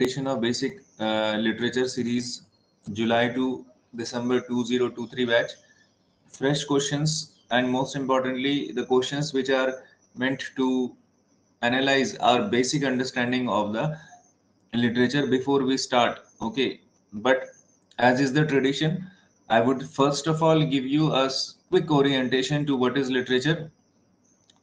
orientation of basic literature series July to December 2023 batch. Fresh questions, and most importantly the questions which are meant to analyze our basic understanding of the literature before we start. Okay, but as is the tradition, I would first of all give you a quick orientation to what is literature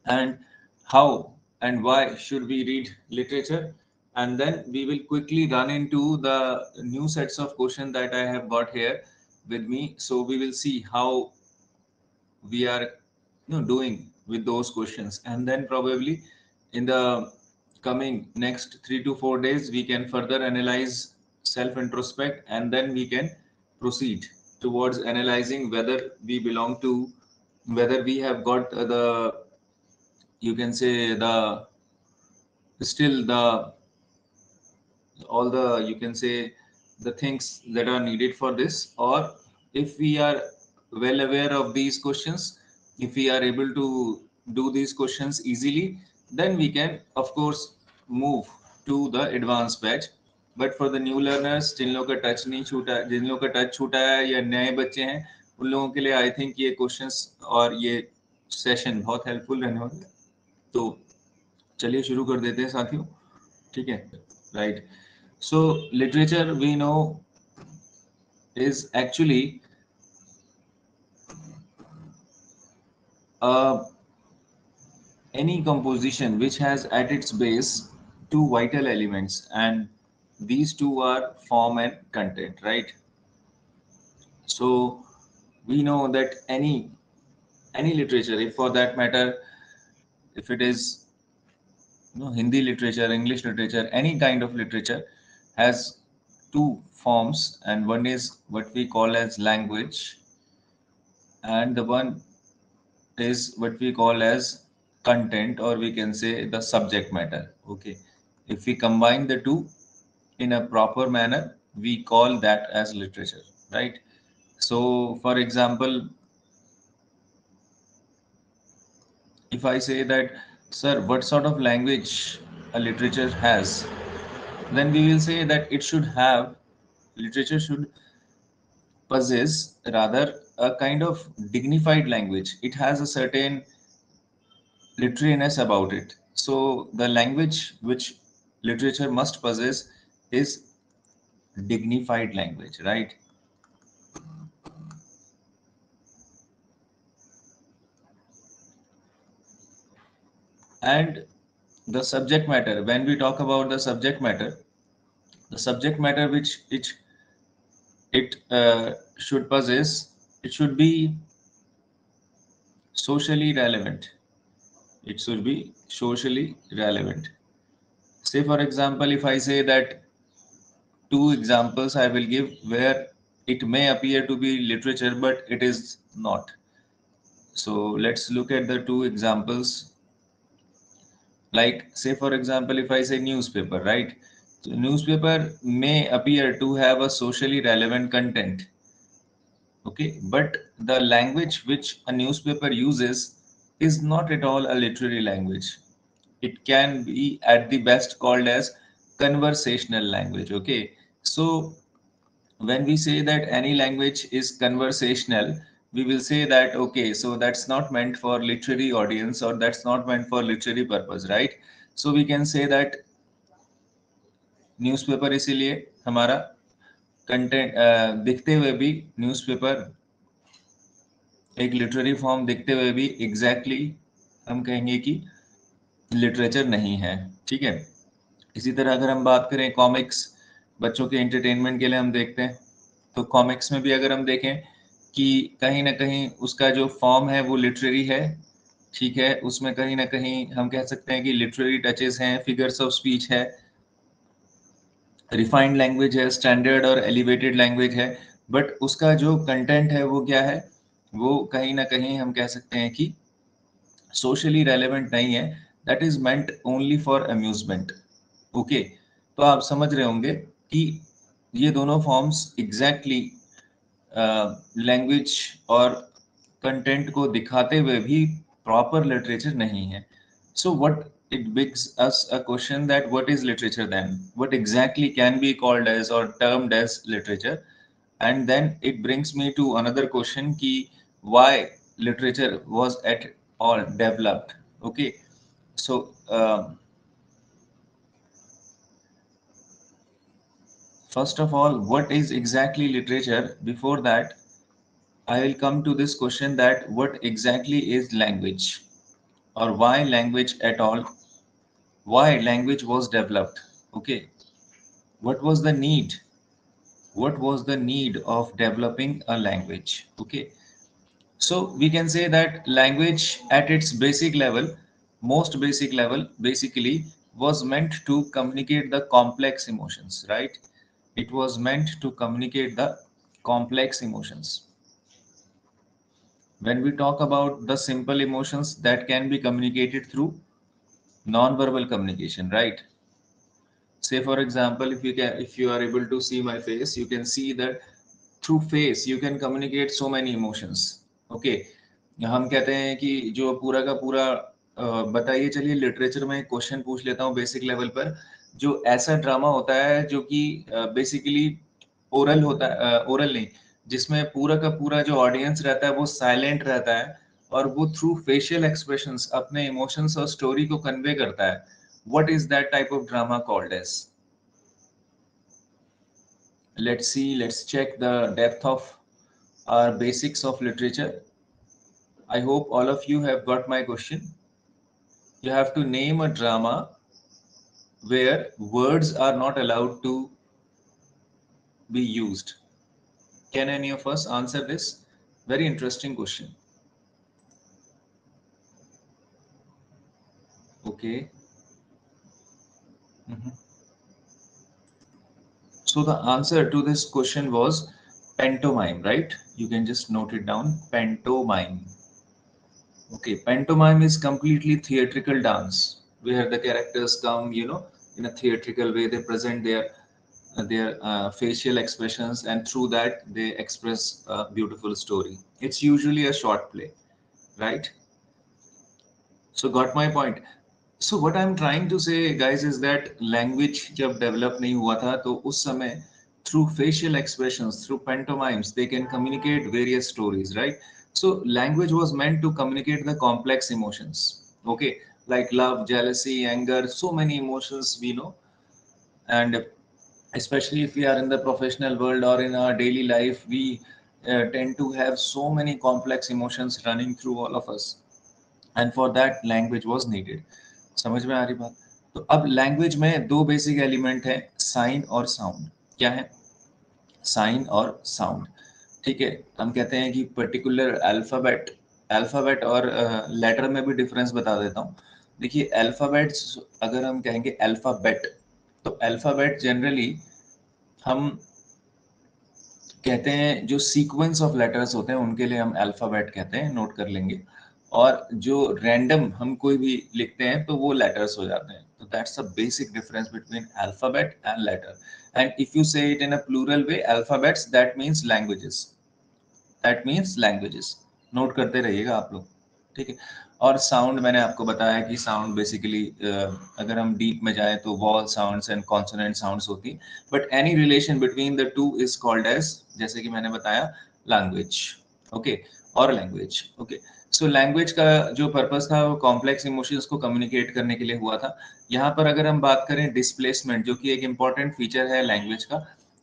and how and why should we read literature, and then we will quickly run into the new sets of questions that I have got here with me. So we will see how we are doing with those questions, and then probably in the coming next 3 to 4 days we can further analyze, self introspect, and then we can proceed towards analyzing whether we belong to, whether we have got the, you can say, the still the all the, you can say, the things that are needed for this, or if we are well aware of these questions, if we are able to do these questions easily, then we can of course move to the advanced batch. But for the new learners, जिन लोगों का touch नहीं छूटा, जिन लोगों का touch छूटा है या नए बच्चे हैं, उन लोगों के लिए आई थिंक ये क्वेश्चंस और ये सेशन बहुत हेल्पफुल रहने वाला है. तो चलिए शुरू कर देते हैं साथियों. ठीक है, right. So literature we know is actually any composition which has at its base two vital elements, and these two are form and content, right? So we know that any literature, if for that matter, if it is Hindi literature, English literature, any kind of literature has two forms, and one is what we call as language, and the one is what we call as content, or we can say the subject matter. Okay, if we combine the two in a proper manner, we call that as literature, right? So for example, if I say that, sir, what sort of language a literature has, then we will say that it should have, literature should possess rather a kind of dignified language. It has a certain literariness about it. So the language which literature must possess is dignified language, right? And the subject matter, when we talk about the subject matter, the subject matter which it should possess, it should be socially relevant. It should be socially relevant. Say for example, if I say that two examples I will give where it may appear to be literature but it is not. So let's look at the two examples. Like say for example, if I say newspaper, right? So newspaper may appear to have a socially relevant content. Okay, but the language which a newspaper uses is not at all a literary language. It can be at the best called as conversational language. Okay, so when we say that any language is conversational, we will say that okay, so that's not meant for literary audience, or that's not meant for literary purpose, right? So we can say that newspaper इसीलिए हमारा content दिखते हुए भी newspaper एक literary form दिखते हुए भी exactly हम कहेंगे कि लिटरेचर नहीं है. ठीक है. इसी तरह अगर हम बात करें कॉमिक्स, बच्चों के एंटरटेनमेंट के लिए हम देखते हैं, तो कॉमिक्स में भी अगर हम देखें कि कहीं ना कहीं उसका जो फॉर्म है वो लिटरेरी है. ठीक है, उसमें कहीं ना कहीं हम कह सकते हैं कि लिटरेरी टचेस हैं, फिगर्स ऑफ स्पीच है, रिफाइंड लैंग्वेज है, स्टैंडर्ड और एलिवेटेड लैंग्वेज है, बट उसका जो कंटेंट है वो क्या है, वो कहीं ना कहीं हम कह सकते हैं कि सोशली रेलेवेंट नहीं है. That is meant only for amusement. Okay, तो आप समझ रहे होंगे कि ये दोनों फॉर्म्स एग्जैक्टली लैंग्वेज और कंटेंट को दिखाते हुए भी प्रॉपर लिटरेचर नहीं है. So what it brings us a question that what is literature then? What exactly can be called as or termed as literature? And then it brings me to another question ki why literature was at all developed. Okay, so first of all, what is exactly literature? Before that, I will come to this question that what exactly is language or why language at all? Why language was developed? Okay, what was the need? What was the need of developing a language? Okay, so we can say that language at its basic level, most basic level, basically was meant to communicate the complex emotions, right? It was meant to communicate the complex emotions. When we talk about the simple emotions that can be communicated through non-verbal communication, right? Say for example, if you are able to see my face, you can see that through face you can communicate so many emotions. Okay, हम कहते हैं कि जो पूरा का पूरा बताइए, चलिए लिटरेचर में क्वेश्चन पूछ लेता हूँ बेसिक लेवल पर। जो ऐसा ड्रामा होता है जो कि बेसिकली ओरल होता है, ओरल नहीं, जिसमें पूरा का पूरा जो ऑडियंस रहता है वो साइलेंट रहता है और वो थ्रू फेशियल एक्सप्रेशंस अपने इमोशंस और स्टोरी को कन्वे करता है। What is that type of drama called as? Let's see, let's check the depth of our basics of literature. I hope all of you have got my question. You have to name a drama where words are not allowed to be used. Can any of us answer this? Very interesting question. Okay. Mhm. So the answer to this question was pantomime, right? You can just note it down. Pantomime. Okay, pantomime is completely theatrical dance where the characters come, in a theatrical way. They present their facial expressions, and through that they express a beautiful story. It's usually a short play, right? So got my point. So what I'm trying to say, guys, is that language जब develop नहीं हुआ था तो उस समय through facial expressions, through pantomimes, they can communicate various stories, right? So language was meant to communicate the complex emotions, okay, like love, jealousy, anger, so many emotions we know. And especially if we are in the professional world or in our daily life, we tend to have so many complex emotions running through all of us, and for that language was needed. समझ में आ रही बात? तो अब language में दो basic element है, sign और साउंड। क्या है? साइन और साउंड। ठीक है, हम कहते हैं कि पर्टिकुलर अल्फाबेट, अल्फाबेट और लेटर में भी डिफरेंस बता देता हूँ। देखिए अल्फाबेट्स, अगर हम कहेंगे अल्फाबेट, तो अल्फाबेट जनरली हम कहते हैं जो सीक्वेंस ऑफ लेटर्स होते हैं उनके लिए हम अल्फाबेट कहते हैं, नोट कर लेंगे। और जो रैंडम हम कोई भी लिखते हैं तो वो लेटर्स हो जाते हैं। तो that's the basic difference between alphabet and letter. And if you say it in a plural way, alphabets, that means languages, that means languages. Note करते रहिएगा आप लोग, ठीक है। और साउंड मैंने आपको बताया कि साउंड बेसिकली अगर हम डीप में जाएं तो vowel sounds and consonant sounds होती, but any relation between the two is called as, जैसे कि मैंने बताया, लैंग्वेज। ओके, और लैंग्वेज, ओके। सो लैंग्वेज का जो पर्पस था वो कॉम्प्लेक्स इमोशंस को कम्युनिकेट करने के लिए हुआ था। यहाँ पर अगर हम बात करें डिस्प्लेसमेंट, जो कि एक इंपॉर्टेंट फीचर है लैंग्वेज का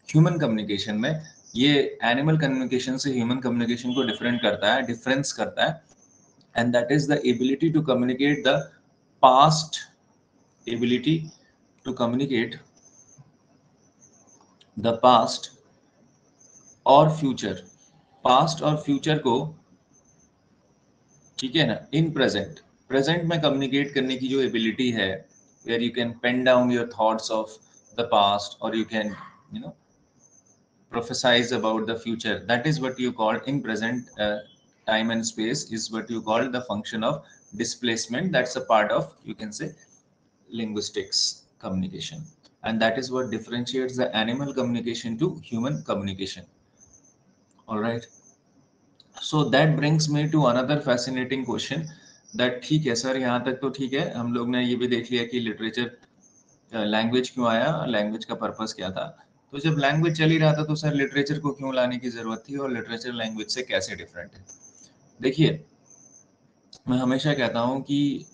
ह्यूमन कम्युनिकेशन में, ये एनिमल कम्युनिकेशन से ह्यूमन कम्युनिकेशन को डिफरेंट करता है, डिफरेंस करता है। And that is the ability to communicate the past, ability to communicate the past और future, past और future को, ठीक है ना, in present, present में communicate करने की जो ability है, where you can pen down your thoughts of the past or you can, you know, prophesize about the future. That is what you call in present time and space, is what you call the function of displacement. That's a part of, you can say, linguistics communication, and that is what differentiates the animal communication to human communication. All right, so that brings me to another fascinating question, that ठीक है sir, यहाँ तक तो ठीक है, हम लोग ने ये भी देख लिया कि लिटरेचर लैंग्वेज क्यों आया, लैंग्वेज का पर्पस क्या था। तो जब लैंग्वेज चल ही रहा था तो सर लिटरेचर को क्यों लाने की जरूरत थी, और लिटरेचर लैंग्वेज से कैसे डिफरेंट है। देखिए, मैं हमेशा कहता हूँ कि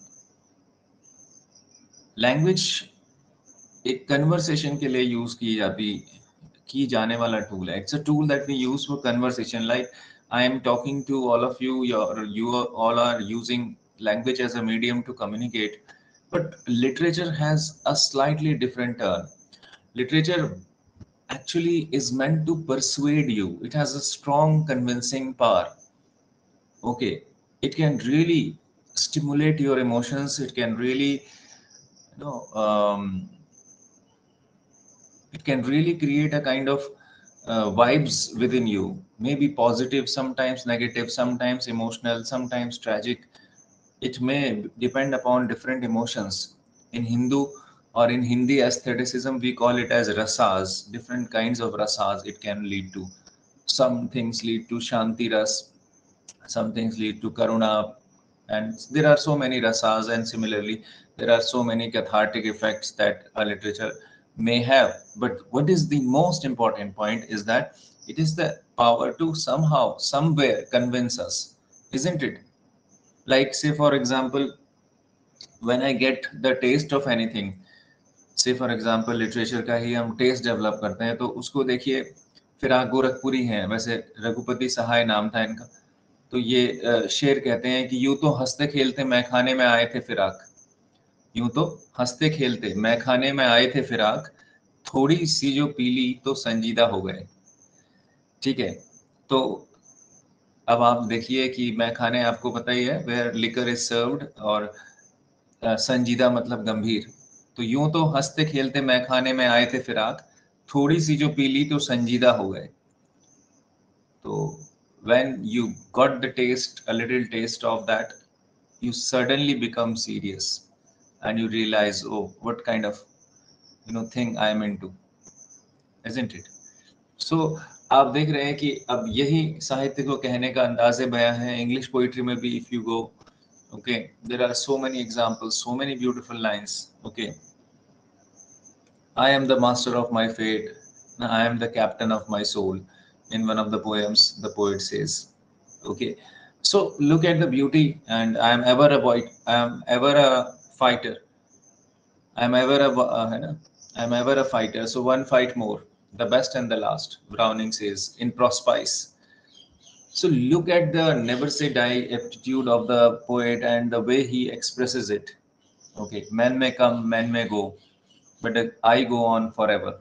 लैंग्वेज एक कन्वर्सेशन के लिए यूज की जाने वाला टूल है। It's a tool that we use for conversation, like I am talking to all of you, you all are using language as a medium to communicate, but literature has a slightly different turn. Literature actually is meant to persuade you. It has a strong convincing power. Okay, it can really stimulate your emotions. It can really, you know, it can really create a kind of vibes within you, maybe positive, sometimes negative, sometimes emotional, sometimes tragic. It may depend upon different emotions. In Hindu or in Hindi aestheticism, we call it as rasas, different kinds of rasas it can lead to. Some things lead to Shanti Ras, some things lead to Karuna, and there are so many rasas, and similarly, there are so many cathartic effects that a literature may have. But what is the most important point is that it is the power to somehow, somewhere convince us, isn't it? Like, say, for example, when I get the taste of anything, से for example literature का ही हम test develop करते हैं, तो उसको देखिए, फिराक गोरखपुरी हैं, वैसे रघुपति सहाय नाम था इनका। तो ये शेर कहते हैं कि यूं तो हंसते खेलते मैखाने में आए थे फिराक, यूं तो हंसते खेलते मैखाने में आए थे फिराक, थोड़ी सी जो पीली तो संजीदा हो गए। ठीक है, तो अब आप देखिए कि मैखाने आपको पता ही है, वेयर लिकर इज सर्व्ड, और संजीदा मतलब गंभीर। तो यूं तो हंसते खेलते मैखाने में आए थे फिराक, थोड़ी सी जो पीली तो संजीदा हो गए। तो when you got the taste, a little taste of that, you suddenly become serious and you realize, oh, what kind of thing I am into, isn't it? So आप देख रहे हैं कि अब यही साहित्य को कहने का अंदाज़े बयां है। इंग्लिश पोइट्री में भी if you go, okay, there are so many examples, so many beautiful lines. Okay, I am the master of my fate, I am the captain of my soul. In one of the poems, the poet says, okay, so look at the beauty. And I am ever a boy, I am ever a fighter, I am ever a है ना, I am ever a fighter, so one fight more, the best and the last, Browning says in Prospice. So look at the never say die aptitude of the poet and the way he expresses it. Okay, men may come, men may go, but I go on forever,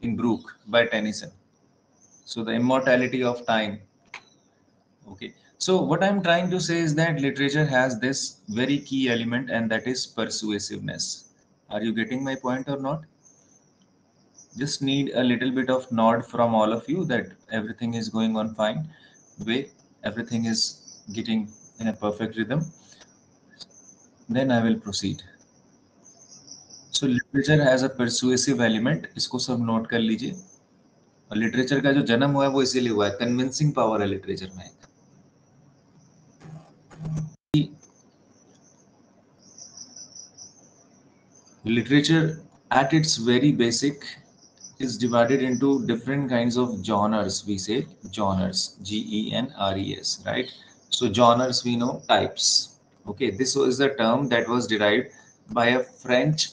in Brooke by Tennyson. So the immortality of time. Okay. So what I'm trying to say is that literature has this very key element, and that is persuasiveness. Are you getting my point or not? Just need a little bit of nod from all of you that everything is going on fine way, everything is getting in a perfect rhythm. Then I will proceed. So literature has a persuasive element. इसको सब note कर लीजिए। और literature का जो जन्म हुआ है वो इसीलिए हुआ है, कन्विंसिंग पावर है लिटरेचर में। Literature at its very basic is divided into different kinds of genres. We say genres, Genres, right? So genres, we know types. Okay, this was the term that was derived by a French.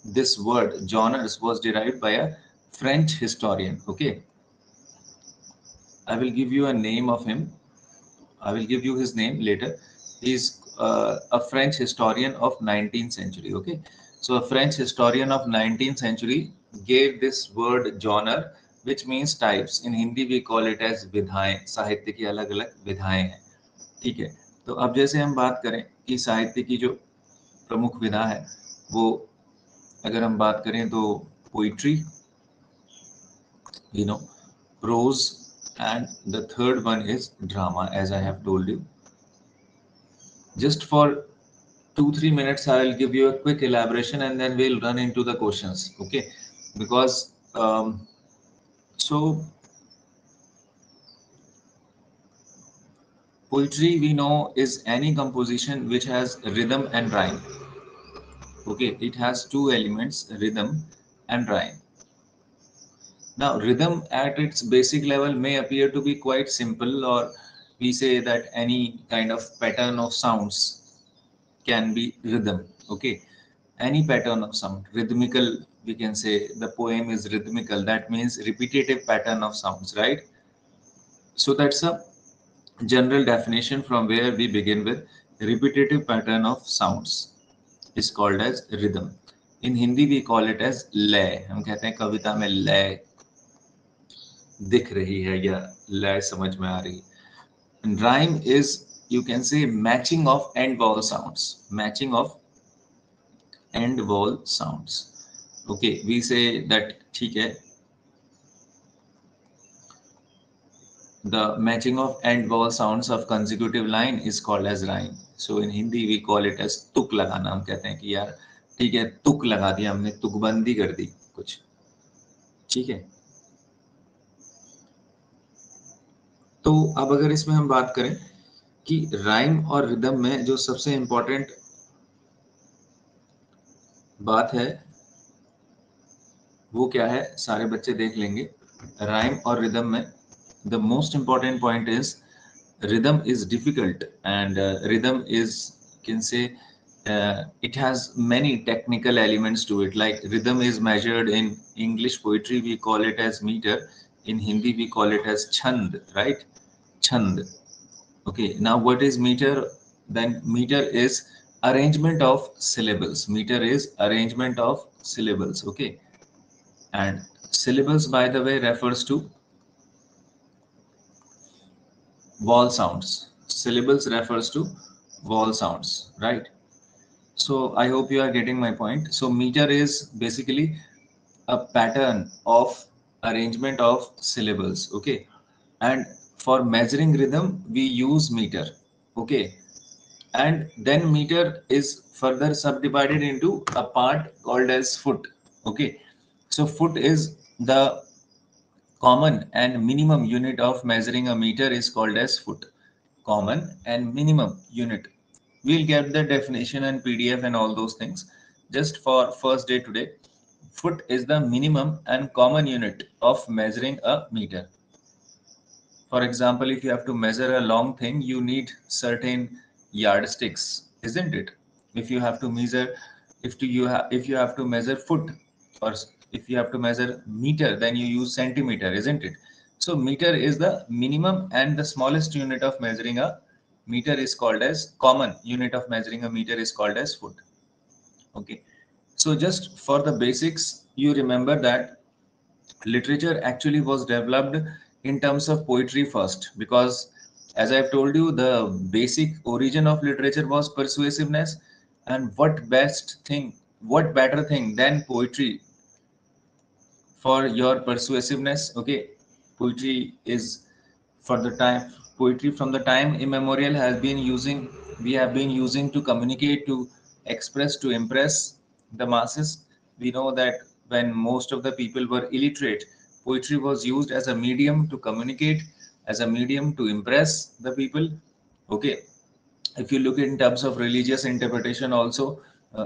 This word genres was derived by a French historian. Okay, I will give you a name of him. I will give you his name later. He's a French historian of 19th century. Okay, so a French historian of 19th century gave this word genre, which means types. In Hindi we call it as विधाएं। साहित्य की अलग अलग विधाएं हैं। ठीक है, तो अब जैसे हम बात करें कि साहित्य की जो प्रमुख विधा है, वो अगर हम बात करें तो poetry, prose, and the third one is drama, as I have told you. Just for 2-3 minutes, I will give you a quick elaboration and then we'll run into the questions. Okay, because so Poetry we know is any composition which has rhythm and rhyme. Okay, it has two elements, rhythm and rhyme. Now, rhythm at its basic level may appear to be quite simple, or we say that any kind of pattern of sounds can be rhythm. Okay, any pattern of sound, rhythmical, we can say the poem is rhythmical. That means repetitive pattern of sounds, right? So that's a general definition from where we begin with. Repetitive pattern of sounds is called as rhythm. In Hindi we call it as लय. हम कहते हैं कविता में लय दिख रही है या लय समझ में आ रही है. And rhyme is, you can say, matching of end vowel sounds. Matching of end vowel sounds. Okay, we say that ठीक है, the matching of end vowel sounds of consecutive line is called as rhyme. So in Hindi we call it as तुक लगाना. हम कहते हैं कि यार ठीक है, तुक लगा दिया हमने, तुकबंदी कर दी कुछ. ठीक है, तो अब अगर इसमें हम बात करें कि राइम और रिदम में जो सबसे इंपॉर्टेंट बात है वो क्या है, सारे बच्चे देख लेंगे. राइम और रिदम में the most important point is rhythm is difficult, and rhythm is, can say, it has many technical elements to it. Like rhythm is measured in English poetry, we call it as meter. In Hindi we call it as chand, right? Chand. Okay, now what is meter? Then meter is arrangement of syllables. Meter is arrangement of syllables. Okay, and syllables, by the way, refers to vowel sounds. Syllables refers to vowel sounds, right? So I hope you are getting my point. So meter is basically a pattern of arrangement of syllables. Okay, and for measuring rhythm we use meter. Okay, and then meter is further subdivided into a part called as foot. Okay, so foot is the common and minimum unit of measuring a meter is called as foot. Common and minimum unit. We'll get the definition and PDF and all those things. Just for first day today, foot is the minimum and common unit of measuring a meter. For example, if you have to measure a long thing, you need certain yardsticks, isn't it? If you have to measure, if you have to measure foot, or if you have to measure meter, then you use centimeter, isn't it? So meter is the minimum, and the smallest unit of measuring a meter is called as common unit of measuring a meter is called as foot. Okay. So just for the basics, you remember that literature actually was developed in terms of poetry first, because as I've told you, the basic origin of literature was persuasiveness. And what better thing than poetry for your persuasiveness? Okay, poetry is, for the time, poetry from the time immemorial has been using, we have been using to communicate, to express, to impress the masses. We know that when most of the people were illiterate, poetry was used as a medium to communicate, as a medium to impress the people. Okay, if you look in terms of religious interpretation also,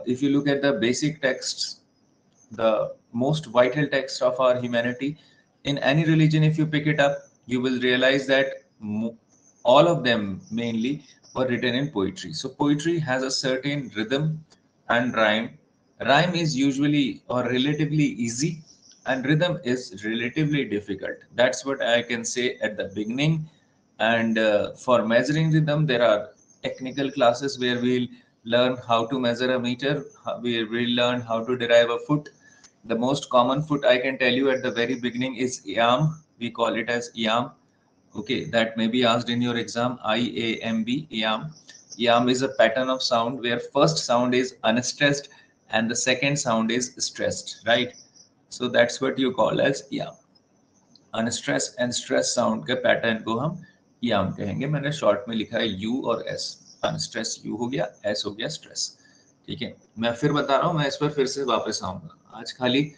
if you look at the basic texts, the most vital text of our humanity, in any religion, if you pick it up, you will realize that all of them mainly were written in poetry. So poetry has a certain rhythm and rhyme. Rhyme is usually or relatively easy, and rhythm is relatively difficult. That's what I can say at the beginning. And for measuring rhythm, there are technical classes where we'll learn how to measure a meter. We will learn how to derive a foot. The most common foot I can tell you at the very beginning is IAM. We call it as IAM. Okay, that may be asked in your exam. IAMB, IAM. IAM is a pattern of sound where first sound is unstressed and the second sound is stressed, right? So that's what you call as IAM. Unstressed and stress sound के pattern को हम IAM कहेंगे. मैंने short में लिखा है U और S. Unstress U हो गया, S हो गया stress. ठीक है, मैं फिर बता रहा हूँ, मैं इस पर फिर से वापस आऊंगा. आज खाली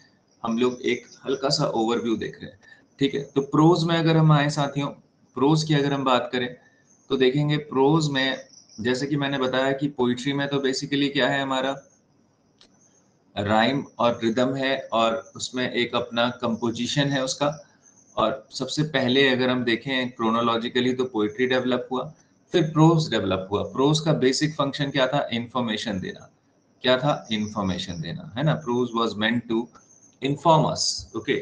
हम लोग एक हल्का सा ओवरव्यू देख रहे हैं. ठीक है, तो प्रोज में अगर हम आए साथियों, प्रोज की अगर हम बात करें, तो देखेंगे प्रोज में, जैसे कि मैंने बताया कि पोइट्री में तो बेसिकली क्या है, हमारा राइम और रिदम है, और उसमें एक अपना कंपोजिशन है उसका। और सबसे पहले अगर हम देखें क्रोनोलॉजिकली तो पोइट्री डेवलप हुआ, फिर प्रोज डेवलप हुआ। प्रोज का बेसिक फंक्शन क्या था? इंफॉर्मेशन देना। क्या था? इंफॉर्मेशन देना, है ना। Prose was meant to inform us, okay?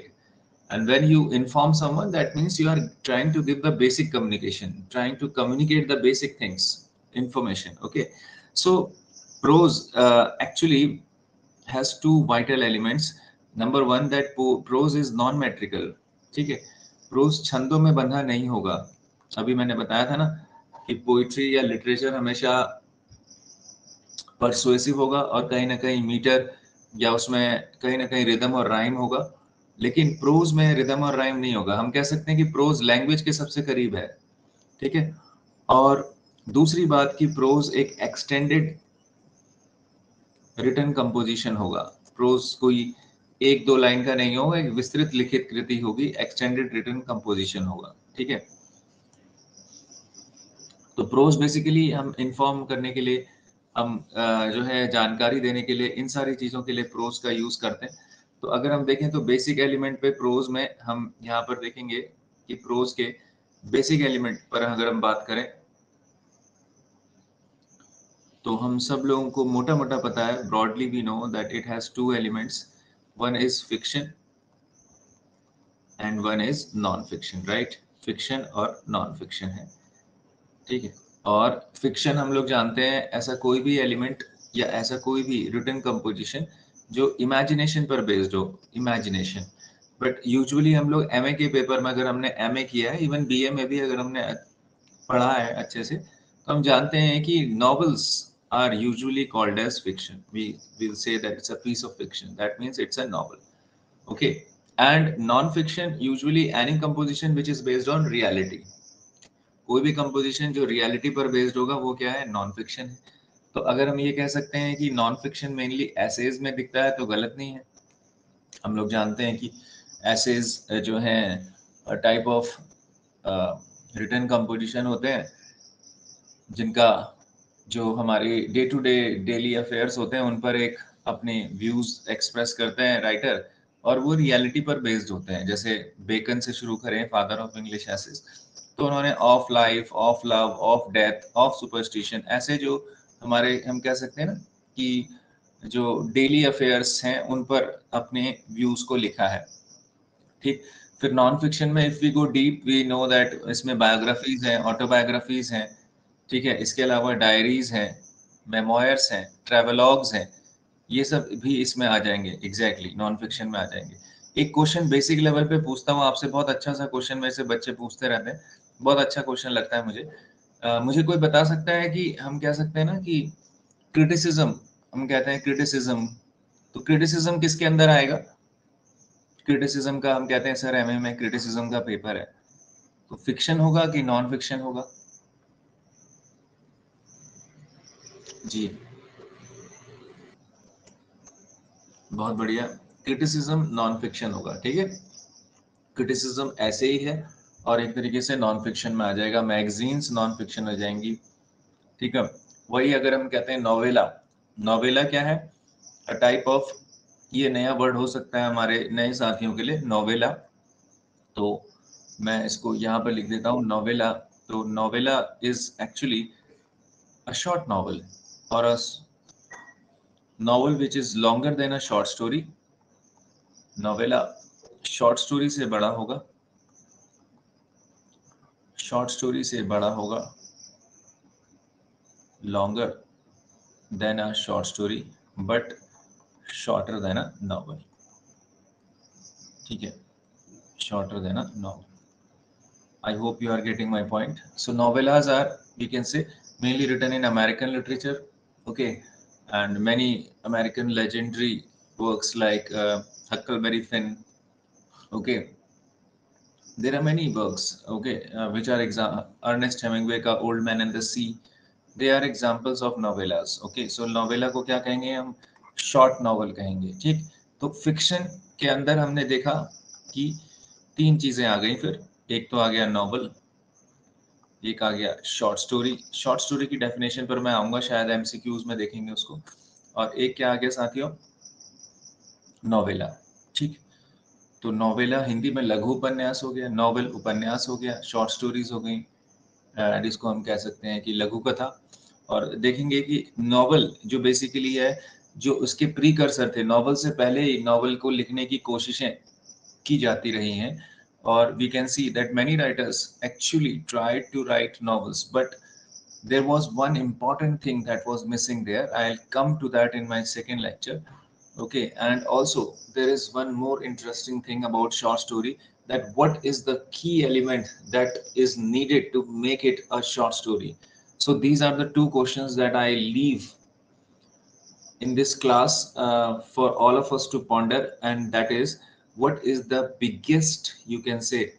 And when you inform someone, that means you are trying to give the basic communication, trying to communicate the basic things, information, okay? So prose actually has two vital elements. Number one, that prose is non metrical, ठीक है। Pros छंदों में बंधा नहीं होगा। अभी मैंने बताया था ना कि पोइट्री या लिटरेचर हमेशा परसुएसिव होगा, और कहीं ना कहीं मीटर या उसमें कहीं ना कहीं रिदम और राइम होगा। लेकिन प्रोज में रिदम और राइम नहीं होगा। हम कह सकते हैं कि प्रोज लैंग्वेज के सबसे करीब है, ठीक है। और दूसरी बात कि प्रोज एक एक्सटेंडेड रिटन कंपोजिशन होगा। प्रोज कोई एक दो लाइन का नहीं होगा, एक विस्तृत लिखित कृति होगी, एक्सटेंडेड रिटन कंपोजिशन होगा, ठीक है। तो प्रोज बेसिकली हम इन्फॉर्म करने के लिए, हम जो है जानकारी देने के लिए, इन सारी चीजों के लिए प्रोज का यूज करते हैं। तो अगर हम देखें तो बेसिक एलिमेंट पे प्रोज में हम यहाँ पर देखेंगे कि प्रोज के बेसिक एलिमेंट पर अगर हम बात करें तो हम सब लोगों को मोटा मोटा पता है, broadly we know that it has two elements, one is fiction and one is non fiction, right. Fiction और नॉन फिक्शन है, ठीक है। और फिक्शन हम लोग जानते हैं ऐसा कोई भी एलिमेंट या ऐसा कोई भी रिटन कंपोजिशन जो इमेजिनेशन पर बेस्ड हो, इमेजिनेशन। बट यूजुअली हम लोग एमए के पेपर में, अगर हमने एमए किया है, इवन बीए में भी अगर हमने पढ़ा है अच्छे से, तो हम जानते हैं कि novels are usually called as fiction. We will say that it's a piece of fiction, that means it's a novel, okay. And non fiction usually any composition which is based on reality. कोई भी composition जो reality पर based होगा वो क्या है? Non fiction है। तो अगर हम ये कह सकते हैं कि नॉन फिक्शन मेनली एसेज में दिखता है तो गलत नहीं है। हम लोग जानते हैं कि एसेज जो हैं टाइप ऑफ रिटन कंपोजिशन होते हैं जिनका जो हमारे day to day daily affairs होते हैं उन पर एक अपने व्यूज एक्सप्रेस करते हैं राइटर, और वो रियलिटी पर बेस्ड होते हैं। जैसे बेकन से शुरू करें, फादर ऑफ इंग्लिश एसेज, तो उन्होंने of life, of love, of death, of superstition, ऐसे जो हमारे हम कह सकते हैं ना कि जो डेली अफेयर्स हैं उन पर अपने व्यूज को लिखा है, ठीक। फिर नॉन फिक्शन में if we go deep we know that इसमें बायोग्राफीज हैं, ऑटोबायोग्राफीज हैं, ठीक है। इसके अलावा डायरीज हैं, मेमोयर्स हैं, ट्रेवलॉग्स हैं, ये सब भी इसमें आ जाएंगे, एग्जैक्टली नॉन फिक्शन में आ जाएंगे। एक क्वेश्चन बेसिक लेवल पे पूछता हूँ आपसे, बहुत अच्छा सा क्वेश्चन मेरे से बच्चे पूछते रहते हैं, बहुत अच्छा क्वेश्चन लगता है मुझे। मुझे कोई बता सकता है कि हम कह सकते हैं ना कि क्रिटिसिज्म, हम कहते हैं क्रिटिसिज्म, तो क्रिटिसिज्म किसके अंदर आएगा? क्रिटिसिज्म का हम कहते हैं सर एमए में क्रिटिसिज्म का पेपर है, तो फिक्शन होगा कि नॉन फिक्शन होगा? जी, बहुत बढ़िया। क्रिटिसिज्म नॉन फिक्शन होगा, ठीक है। क्रिटिसिज्म ऐसे ही है, और एक तरीके से नॉन फिक्शन में आ जाएगा। मैगजीन्स नॉन फिक्शन हो जाएंगी, ठीक है। वही अगर हम कहते हैं नोवेला, नोवेला क्या है? अ टाइप ऑफ, ये नया वर्ड हो सकता है हमारे नए साथियों के लिए, नोवेला। तो मैं इसको यहाँ पर लिख देता हूँ, नोवेला। तो novella is actually a short novel, और a novel which is longer than a short story. Novella short story से बड़ा होगा, शॉर्ट स्टोरी से बड़ा होगा, longer than a short story, but shorter than a novel, ठीक है। Shorter than a novel. I hope you are getting my point. So novellas are, we can say, mainly written in American literature, okay, and many American legendary works like Huckleberry Finn, okay. There are many works, okay, which are Ernest Hemingway का Old Man and the Sea. They are examples of novellas, okay. So novella को क्या कहेंगे हम? Short novel कहेंगे, ठीक। तो fiction के अंदर हमने देखा कि तीन चीजें आ गई। फिर एक तो आ गया नॉवल, एक आ गया शॉर्ट स्टोरी। शॉर्ट स्टोरी की डेफिनेशन पर मैं आऊंगा, शायद एमसीक्यूज में देखेंगे उसको। और एक क्या आ गया साथियों, नोवेला। ठीक, तो नोवेला हिंदी में लघु उपन्यास हो गया, नॉवल उपन्यास हो गया, शॉर्ट स्टोरीज हो गई, जिसको हम कह सकते हैं कि लघु कथा। और देखेंगे कि नॉवल जो बेसिकली है, जो उसके प्रीकर्सर थे, नॉवल से पहले ही नॉवल को लिखने की कोशिशें की जाती रही हैं। और we can see that many writers actually tried to write novels, but there was one important thing that was missing there. I'll come to that in my second lecture. Okay, and also there is one more interesting thing about short story, that what is the key element that is needed to make it a short story. So these are the two questions that I leave in this class for all of us to ponder, and that is, what is the biggest, you can say,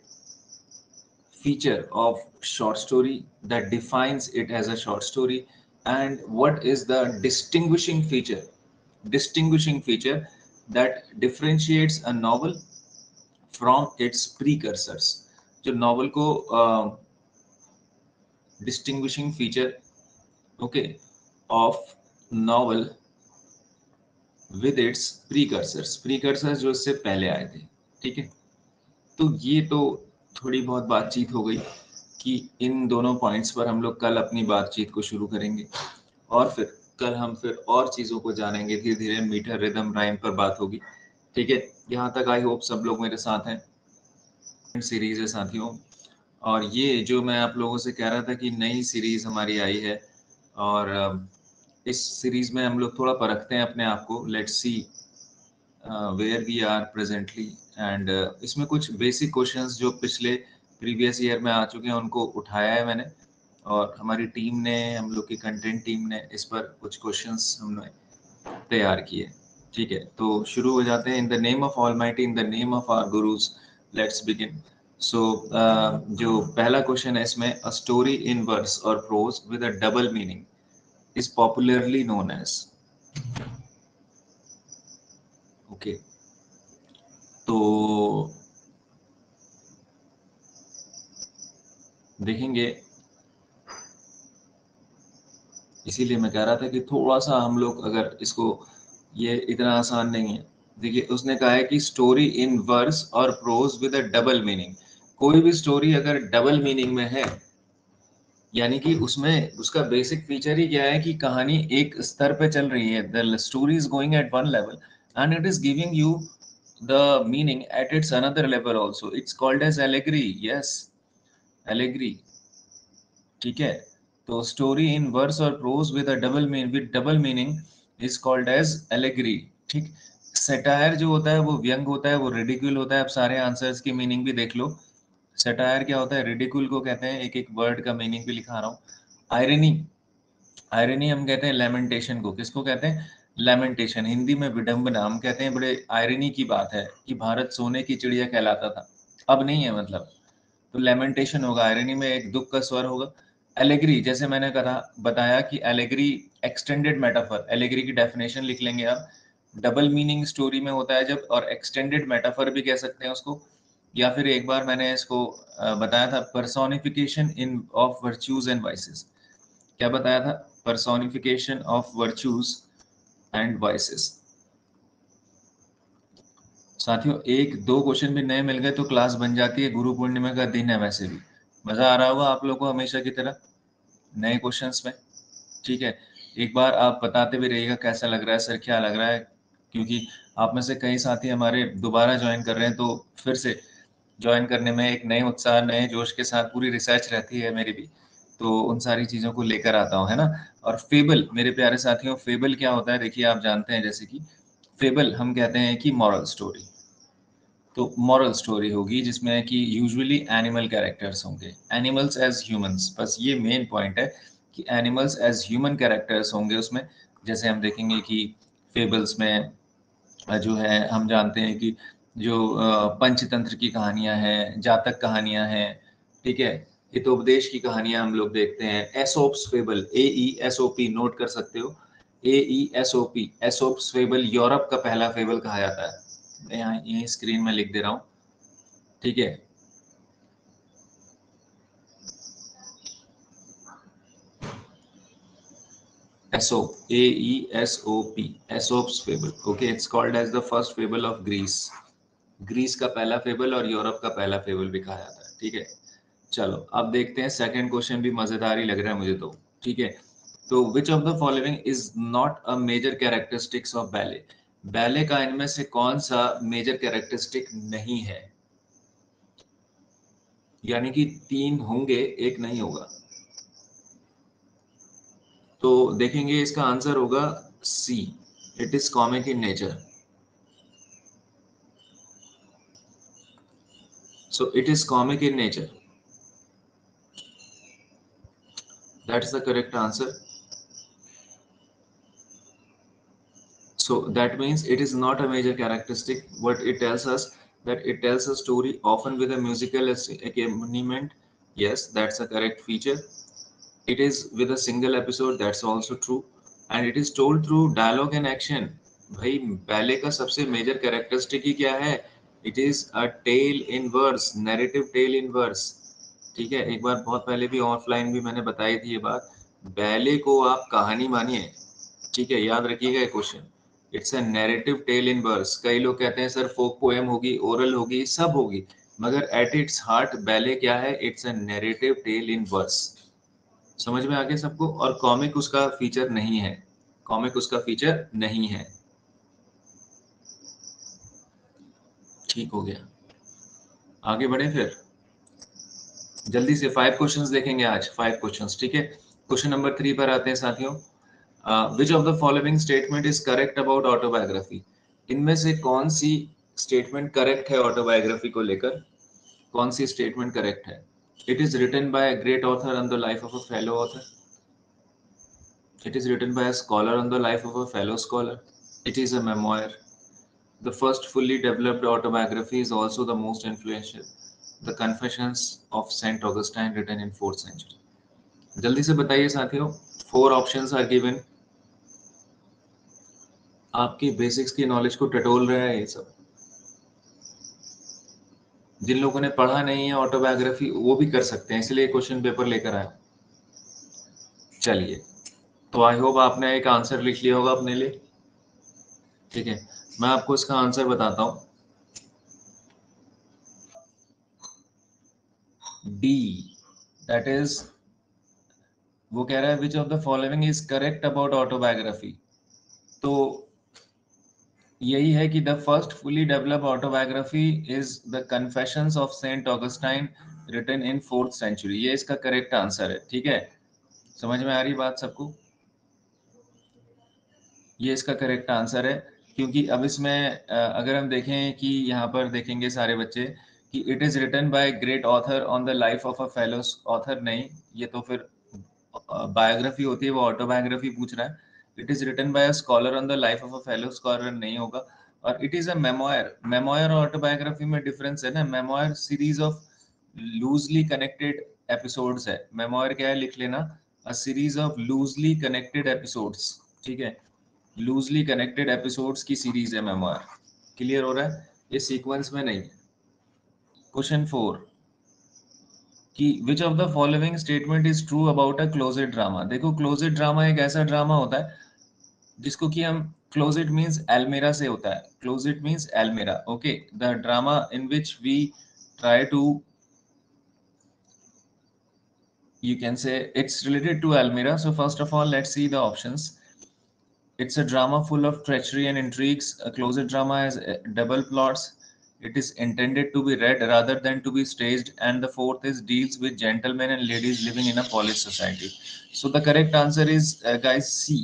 feature of short story that defines it as a short story, and what is the distinguishing feature that differentiates a novel from its precursors. जो novel को distinguishing feature, okay, of novel with its precursors जो इससे पहले आए थे। ठीक है, तो ये तो थोड़ी बहुत बातचीत हो गई कि इन दोनों पॉइंट्स पर हम लोग कल अपनी बातचीत को शुरू करेंगे, और फिर कल हम फिर और चीज़ों को जानेंगे धीरे धीरे, मीटर रिदम राइम पर बात होगी। ठीक है, यहाँ तक आई होप सब लोग मेरे साथ हैं। सीरीज है साथियों, और ये जो मैं आप लोगों से कह रहा था कि नई सीरीज हमारी आई है, और इस सीरीज में हम लोग थोड़ा परखते हैं अपने आप को, let's see where we are presently. And इसमें कुछ बेसिक क्वेश्चंस जो पिछले प्रीवियस ईयर में आ चुके हैं उनको उठाया है मैंने, और हमारी टीम ने, हम लोग की कंटेंट टीम ने इस पर कुछ क्वेश्चंस हमने तैयार किए। ठीक है, तो शुरू हो जाते हैं। In the name of almighty, in the name of our gurus, let's begin. So जो पहला क्वेश्चन है इसमें, अ स्टोरी इन वर्स और prose with a double meaning is popularly known as. Okay, तो देखेंगे, इसीलिए मैं कह रहा था कि थोड़ा सा हम लोग अगर इसको, ये इतना आसान नहीं है। देखिए, उसने कहा है कि स्टोरी इन वर्स और prose with a double meaning. कोई भी स्टोरी अगर डबल मीनिंग में है, यानी कि उसमें उसका बेसिक फीचर ही क्या है कि कहानी एक स्तर पे चल रही है, the story is going at one level and it is giving you the meaning at its another level also, it's called as allegory. Yes, allegory. ठीक है, तो स्टोरी इन वर्स और prose with double meaning is called as allegory. ठीक, satire जो होता है वो व्यंग होता है, वो रिडिक्यूल होता है। अब सारे आंसर्स की मीनिंग भी देख लो। सेटायर क्या होता है, रिडिक्यूल को कहते हैं, एक एक वर्ड का मीनिंग भी लिखा रहा हूँ। आयरनी, आयरनी हम कहते हैं लेमेंटेशन को। किसको कहते हैं, लेमेंटेशन। हिंदी में विडंबना हम कहते हैं। बड़े आयरनी की बात है कि भारत सोने की चिड़िया कहलाता था, अब नहीं है मतलब, तो लेमेंटेशन होगा, आयरनी में एक दुख का स्वर होगा। एलेग्री, जैसे मैंने कहा, बताया कि एलेग्री एक्सटेंडेड मेटाफर, एलेग्री की डेफिनेशन लिख लेंगे आप। डबल मीनिंग स्टोरी में होता है जब, और एक्सटेंडेड मेटाफर भी कह सकते हैं उसको। या फिर एक बार मैंने इसको बताया था, personification in of virtues and vices. क्या बताया था, personification of virtues and vices. साथियों, एक दो क्वेश्चन भी नए मिल गए तो क्लास बन जाती है। गुरु पूर्णिमा का दिन है, वैसे भी मजा आ रहा होगा आप लोगों को हमेशा की तरह नए क्वेश्चंस में। ठीक है, एक बार आप बताते भी रहिएगा कैसा लग रहा है सर, क्या लग रहा है, क्योंकि आप में से कई साथी हमारे दोबारा ज्वाइन कर रहे हैं, तो फिर से ज्वाइन करने में एक नए उत्साह, नए जोश के साथ, पूरी रिसर्च रहती है मेरी भी, तो उन सारी चीज़ों को लेकर आता हूँ, है ना। और फेबल, मेरे प्यारे साथियों, फेबल क्या होता है, देखिए आप जानते हैं, जैसे कि फेबल हम कहते हैं कि मॉरल स्टोरी। तो मॉरल स्टोरी होगी जिसमें कि यूजुअली एनिमल कैरेक्टर्स होंगे, एनिमल्स एज ह्यूमंस, बस ये मेन पॉइंट है कि एनिमल्स एज ह्यूमन कैरेक्टर्स होंगे उसमें। जैसे हम देखेंगे कि फेबल्स में जो है, हम जानते हैं कि जो पंचतंत्र की कहानियां हैं, जातक कहानियां हैं, ठीक है, हितोपदेश की कहानियां हम लोग देखते हैं। एसोप्स फेबल, AESOP नोट कर सकते हो, AESOP, एसोप्स फेबल यूरोप का पहला फेबल कहा जाता है। मैं यहाँ यही स्क्रीन में लिख दे रहा हूँ। ठीक है, Aesop, Aeesop, Aesop's fable. Okay, it's called as the first fable of Greece. Greece का पहला फेबल और यूरोप का पहला फेबल भी कहा जाता है। ठीक है, चलो अब देखते हैं सेकंड क्वेश्चन भी मजेदार ही लग रहा है मुझे तो। ठीक है, तो which of the following is not a major characteristics of ballet? Ballet का इनमें से कौन सा मेजर कैरेक्टरिस्टिक नहीं है? यानी कि 3 होंगे, एक नहीं होगा। तो देखेंगे, इसका आंसर होगा C, it is comic in nature. So it is comic in nature. That's the correct answer. So that means it is not a major characteristic. What it tells us, that it tells a story often with a musical accompaniment. Yes, that's a correct feature. It is with a single episode. That's also true. And it is told through dialogue and action. भाई ballet का सबसे major characteristic ही क्या है? It is a tale in verse, narrative tale in verse. ठीक है, एक बार बहुत पहले भी ऑफलाइन भी मैंने बताई थी ये बात। बैले को आप कहानी मानिए, ठीक है, याद रखिएगा ये question. It's a narrative tale in verse. कई लोग कहते हैं सर फोक पोएम होगी, ओरल होगी, सब होगी, मगर एट इट्स हार्ट बैले क्या है? It's a narrative tale in verse. समझ में आ गया सबको? और कॉमिक उसका फीचर नहीं है, कॉमिक उसका फीचर नहीं है। ठीक हो गया, आगे बढ़े फिर जल्दी से। 5 क्वेश्चंस देखेंगे आज, 5 क्वेश्चंस। ठीक है, क्वेश्चन नंबर 3 पर आते हैं साथियों। Which of the following statement is correct about autobiography? इनमें से कौन सी स्टेटमेंट करेक्ट है ऑटोबायोग्राफी को लेकर? कौन सी स्टेटमेंट करेक्ट है? It is written by a great author on the life of a fellow author. It is written by a scholar on the life of a fellow scholar. It is a memoir. The first fully developed autobiography is also the most influential. The Confessions of Saint Augustine, written in 4th century. जल्दी से बताइए साथियों, 4 options are given. आपकी basics की knowledge को टटोल रहा है ये सब। जिन लोगों ने पढ़ा नहीं है ऑटोबायोग्राफी वो भी कर सकते हैं, इसलिए क्वेश्चन पेपर लेकर आया। चलिए, तो आई होप आपने एक आंसर लिख लिया होगा अपने लिए। ठीक है, मैं आपको इसका आंसर बताता हूं। डी, दैट इज, वो कह रहा है which of the following is correct about autobiography. तो यही है कि the first fully developed autobiography is the confessions of Saint Augustine, written in 4th century. ये इसका करेक्ट आंसर है। ठीक है, समझ में आ रही बात सबको? ये इसका करेक्ट आंसर है, क्योंकि अब इसमें अगर हम देखें कि यहाँ पर देखेंगे सारे बच्चे कि it is written by great author on the life of a fellow author, नहीं, ये तो फिर बायोग्राफी होती है, वो ऑटोबायोग्राफी पूछ रहा है। It is written by a scholar on the life of a fellow scholar नहीं होगा। और it is a memoir. Memoir और ऑटोबायोग्राफी में डिफरेंस है ना। Memoir series of loosely connected episodes है। मेमोयर क्या है, लिख लेना, a series of loosely connected episodes. ठीक है, लूजली कनेक्टेड एपिसोड्स की सीरीज है मेमोयर। क्लियर हो रहा है? ये सीक्वेंस में नहीं है। क्वेश्चन 4 कि विच of the following statement is true about a closed drama? देखो, क्लोजेड ड्रामा एक ऐसा ड्रामा होता है जिसको कि हम, क्लोजेड मींस एल्मेरा से होता है। क्लोजेड मींस एल्मेरा। Okay, the drama in which we try to, you can say it's related to Almira. So first of all, let's see the options. It's a drama full of treachery and intrigues. A closet drama has double plots. It is intended to be read rather than to be staged. And the fourth is deals with gentlemen and ladies living in a polished society. So the correct answer is, guys, C.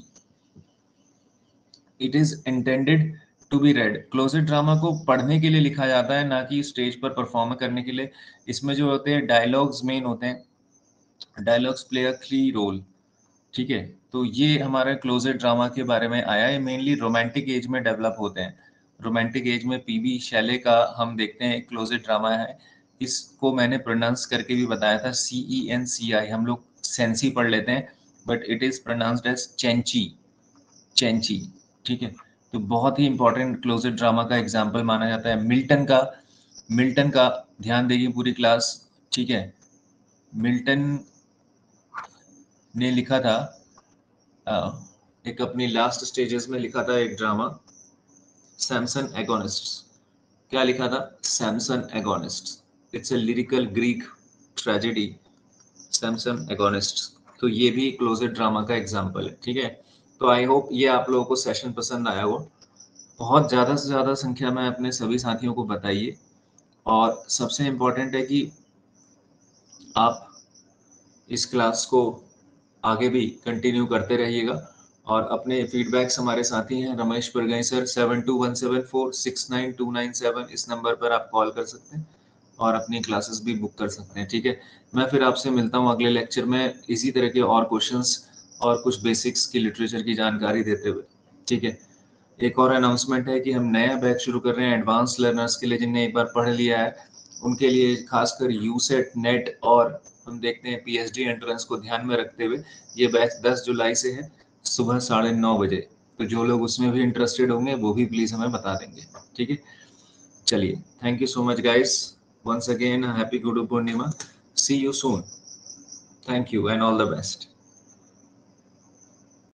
It is intended to be read. Closet drama को पढ़ने के लिए लिखा जाता है, ना कि stage पर परफॉर्म करने के लिए। इसमें जो होते हैं डायलॉग्स मेन होते हैं, डायलॉग्स प्ले अ की रोल। ठीक है, तो ये हमारे क्लोजेट ड्रामा के बारे में आया है। मेनली रोमांटिक एज में डेवलप होते हैं। रोमांटिक एज में पीबी शैले का हम देखते हैं क्लोजेट ड्रामा है। इसको मैंने प्रोनाउंस करके भी बताया था, CENCI। हम लोग सेंसी पढ़ लेते हैं, but it is pronounced as Cenci, Cenci. ठीक है, तो बहुत ही इंपॉर्टेंट क्लोजेट ड्रामा का एग्जाम्पल माना जाता है मिल्टन का। मिल्टन का ध्यान देगी पूरी क्लास। ठीक है, मिल्टन ने लिखा था एक अपनी लास्ट स्टेजेस में लिखा था एक ड्रामा, सैमसन एगोनिस्ट्स। क्या लिखा था? Samson agonists. It's a lyrical Greek tragedy, Samson agonists. तो ये भी क्लोजेट ड्रामा का एग्जाम्पल है, ठीक है। तो आई होप ये आप लोगों को सेशन पसंद आया हो। बहुत ज़्यादा से ज़्यादा संख्या में अपने सभी साथियों को बताइए, और सबसे इम्पोर्टेंट है कि आप इस क्लास को आगे भी कंटिन्यू करते रहिएगा, और अपने फीडबैक्स हमारे साथी हैं रमेश परगई सर, 7217469297, इस नंबर पर आप कॉल कर सकते हैं और अपनी क्लासेस भी बुक कर सकते हैं, ठीक है। मैं फिर आपसे मिलता हूँ अगले लेक्चर में इसी तरह के और क्वेश्चंस और कुछ बेसिक्स की लिटरेचर की जानकारी देते हुए, ठीक है। एक और अनाउंसमेंट है कि हम नया बैच शुरू कर रहे हैं एडवांस लर्नर्स के लिए, जिनने एक बार पढ़ लिया है उनके लिए, खासकर यूसेट नेट और हम देखते हैं पीएचडी एंट्रेंस को ध्यान में रखते हुए ये बैच 10 जुलाई से है, सुबह 9:30 बजे। तो जो लोग उसमें भी इंटरेस्टेड होंगे वो भी प्लीज हमें बता देंगे, ठीक है। चलिए, thank you so much guys, once again happy Guru Purnima, see you soon, thank you and all the best.